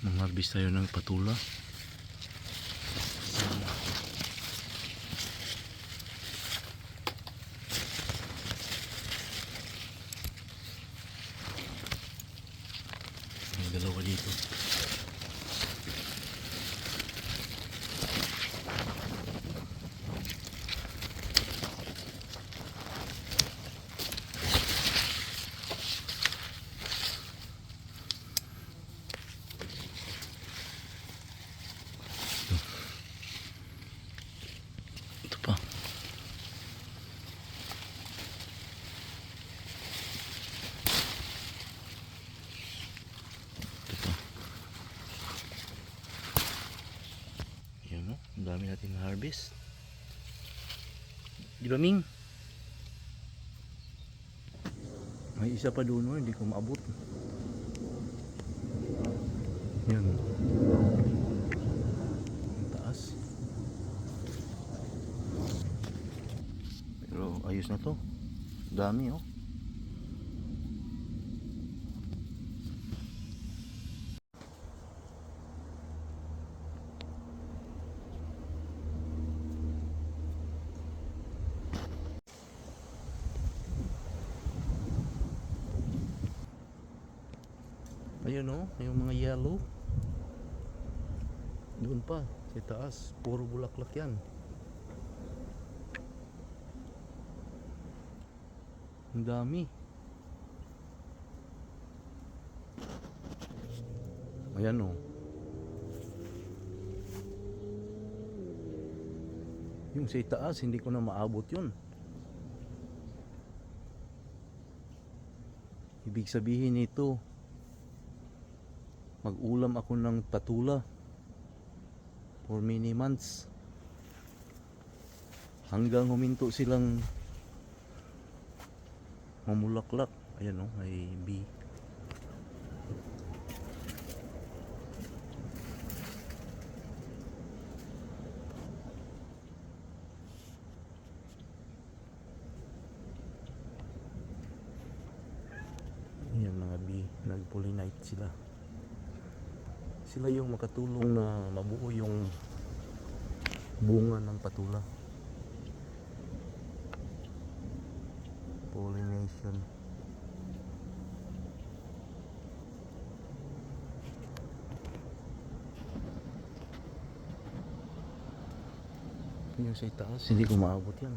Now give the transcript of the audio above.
Mangarbis tayo ng patula. May dalawa dito. Ito pa. Ayan, no? Ang dami natin na harvest. Di ba, Ming? May isa pa doon, no? Hindi ko maabot. Yan. Ang taas. Pero ayos na to. Dami, oh. Ayun, oh, yung mga yellow. Doon pa, sa taas, puro bulaklak yan. Ang dami. Ayan, oh. Yung sa taas, hindi ko na maabot yun. Ibig sabihin nito, mag-ulam ako ng patula for many months hanggang huminto silang mamulaklak. Ayan, oh, may bee. Ayan, mga bee, nag-pollinate sila. Sila yung makatulong na mabuo yung bunga ng patula. Pollination. Yung sa itaas, hindi ko maabot yan.